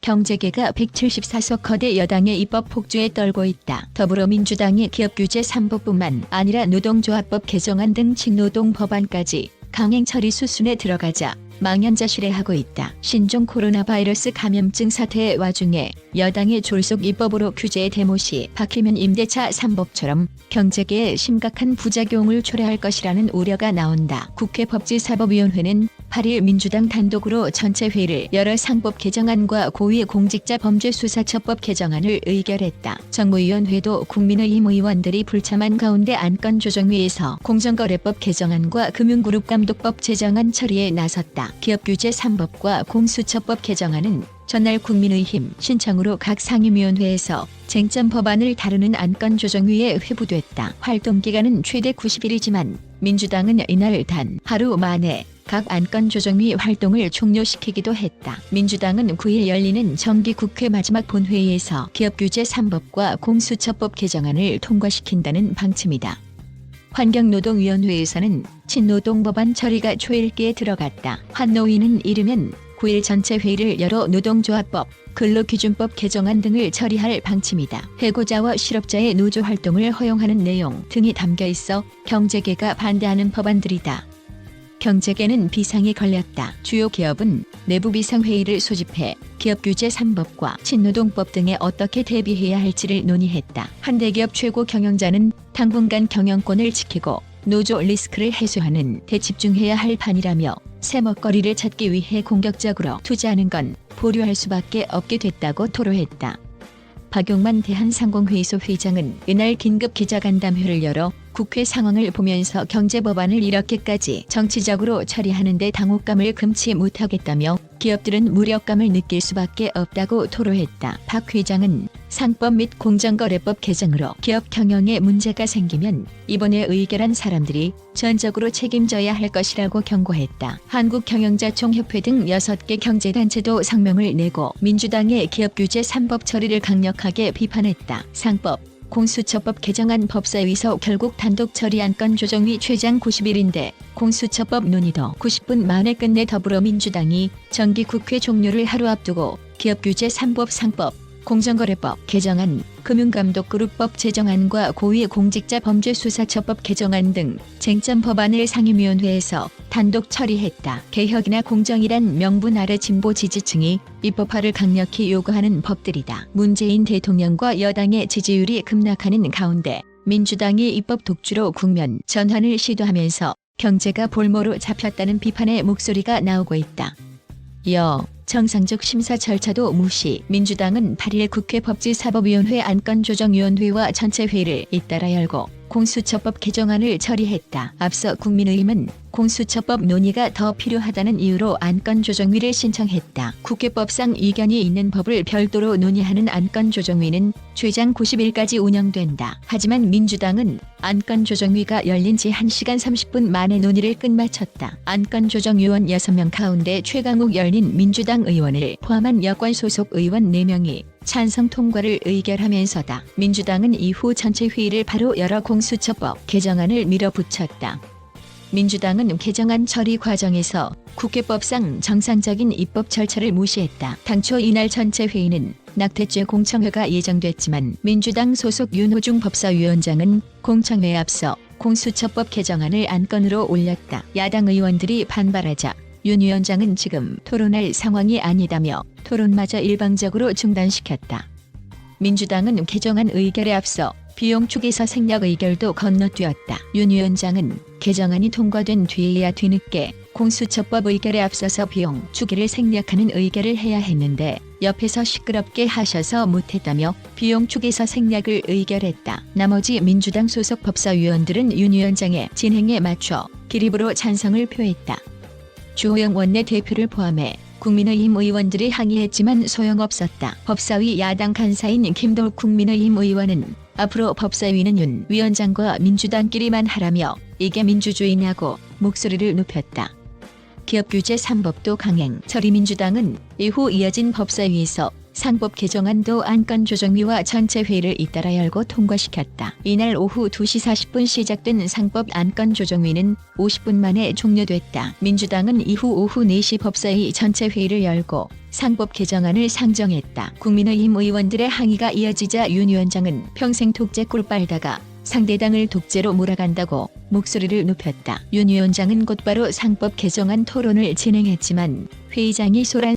경제계가 174석 거대 여당의 입법 폭주에 떨고 있다. 더불어민주당이 기업규제 3법뿐만 아니라 노동조합법 개정안 등 직노동 법안까지 강행 처리 수순에 들어가자 망연자실해하고 있다. 신종 코로나 바이러스 감염증 사태의 와중에 여당의 졸속 입법으로 규제의 대못이 박히면 임대차 3법처럼 경제계에 심각한 부작용을 초래할 것이라는 우려가 나온다. 국회 법제사법위원회는 8일 민주당 단독으로 전체 회의를 열어 상법 개정안과 고위공직자범죄수사처법 개정안을 의결했다. 정무위원회도 국민의힘 의원들이 불참한 가운데 안건조정위에서 공정거래법 개정안과 금융그룹감독법 제정안 처리에 나섰다. 기업규제 3법과 공수처법 개정안은 전날 국민의힘 신청으로 각 상임위원회에서 쟁점 법안을 다루는 안건조정위에 회부됐다. 활동기간은 최대 90일이지만 민주당은 이날 단 하루 만에 각 안건조정위 활동을 종료시키기도 했다. 민주당은 9일 열리는 정기국회 마지막 본회의에서 기업규제 3법과 공수처법 개정안을 통과시킨다는 방침이다. 환경노동위원회에서는 친노동 법안 처리가 초읽기에 들어갔다. 환노위는 이르면 9일 전체 회의를 열어 노동조합법, 근로기준법 개정안 등을 처리할 방침이다. 해고자와 실업자의 노조 활동을 허용하는 내용 등이 담겨 있어 경제계가 반대하는 법안들이다. 경제계는 비상이 걸렸다. 주요 기업은 내부 비상회의를 소집해 기업규제 3법과 친노동법 등에 어떻게 대비해야 할지를 논의했다. 한 대기업 최고 경영자는 당분간 경영권을 지키고 노조 리스크를 해소하는 데 집중해야 할 판이라며 새 먹거리를 찾기 위해 공격적으로 투자하는 건 보류할 수밖에 없게 됐다고 토로했다. 박용만 대한상공회의소 회장은 이날 긴급 기자간담회를 열어 국회 상황을 보면서 경제법안을 이렇게까지 정치적으로 처리하는데 당혹감을 금치 못하겠다며 기업들은 무력감을 느낄 수밖에 없다고 토로했다. 박 회장은 상법 및 공정거래법 개정으로 기업 경영에 문제가 생기면 이번에 의결한 사람들이 전적으로 책임져야 할 것이라고 경고했다. 한국경영자총협회 등 6개 경제단체도 성명을 내고 민주당의 기업규제 3법 처리를 강력하게 비판했다. 상법, 공수처법 개정안 법사위에서 결국 단독 처리 안건 조정위 최장 90일인데 공수처법 논의도 90분 만에 끝내 더불어민주당이 정기국회 종료를 하루 앞두고 기업규제 3법 상법, 공정거래법 개정안, 금융감독그룹법 제정안과 고위공직자범죄수사처법 개정안 등 쟁점 법안을 상임위원회에서 단독 처리했다. 개혁이나 공정이란 명분 아래 진보 지지층이 입법화를 강력히 요구하는 법들이다. 문재인 대통령과 여당의 지지율이 급락하는 가운데 민주당이 입법 독주로 국면 전환을 시도하면서 경제가 볼모로 잡혔다는 비판의 목소리가 나오고 있다. 이어 정상적 심사 절차도 무시. 민주당은 8일 국회 법제사법위원회 안건조정위원회와 전체 회의를 잇따라 열고 공수처법 개정안을 처리했다. 앞서 국민의힘은 공수처법 논의가 더 필요하다는 이유로 안건조정위를 신청했다. 국회법상 이견이 있는 법을 별도로 논의하는 안건조정위는 최장 90일까지 운영된다. 하지만 민주당은 안건조정위가 열린 지 1시간 30분 만에 논의를 끝마쳤다. 안건조정위원 6명 가운데 최강욱 열린 민주당 의원을 포함한 여권 소속 의원 4명이 찬성 통과를 의결하면서다. 민주당은 이후 전체 회의를 바로 열어 공수처법 개정안을 밀어붙였다. 민주당은 개정안 처리 과정에서 국회법상 정상적인 입법 절차를 무시했다. 당초 이날 전체 회의는 낙태죄 공청회가 예정됐지만 민주당 소속 윤호중 법사위원장은 공청회에 앞서 공수처법 개정안을 안건으로 올렸다. 야당 의원들이 반발하자 윤 위원장은 지금 토론할 상황이 아니다며 토론마저 일방적으로 중단시켰다. 민주당은 개정안 의결에 앞서 비용 축에서 생략 의결도 건너뛰었다. 윤 위원장은 개정안이 통과된 뒤에야 뒤늦게 공수처법 의결에 앞서서 비용 축의를 생략하는 의결을 해야 했는데 옆에서 시끄럽게 하셔서 못했다며 비용 축에서 생략을 의결했다. 나머지 민주당 소속 법사위원들은 윤 위원장의 진행에 맞춰 기립으로 찬성을 표했다. 주호영 원내대표를 포함해 국민의힘 의원들이 항의했지만 소용없었다. 법사위 야당 간사인 김도욱 국민의힘 의원은 앞으로 법사위는 윤 위원장과 민주당끼리만 하라며 이게 민주주의냐고 목소리를 높였다. 기업규제 3법도 강행 처리. 민주당은 이후 이어진 법사위에서 상법 개정안도 안건조정위와 전체 회의를 잇따라 열고 통과시켰다. 이날 오후 2시 40분 시작된 상법 안건조정위는 50분 만에 종료됐다. 민주당은 이후 오후 4시 법사위 전체 회의를 열고 상법 개정안을 상정했다. 국민의힘 의원들의 항의가 이어지자 윤 위원장은 평생 독재 꿀 빨다가 상대당을 독재로 몰아간다고 목소리를 높였다. 윤 위원장은 곧바로 상법 개정안 토론을 진행했지만 회의장이 소란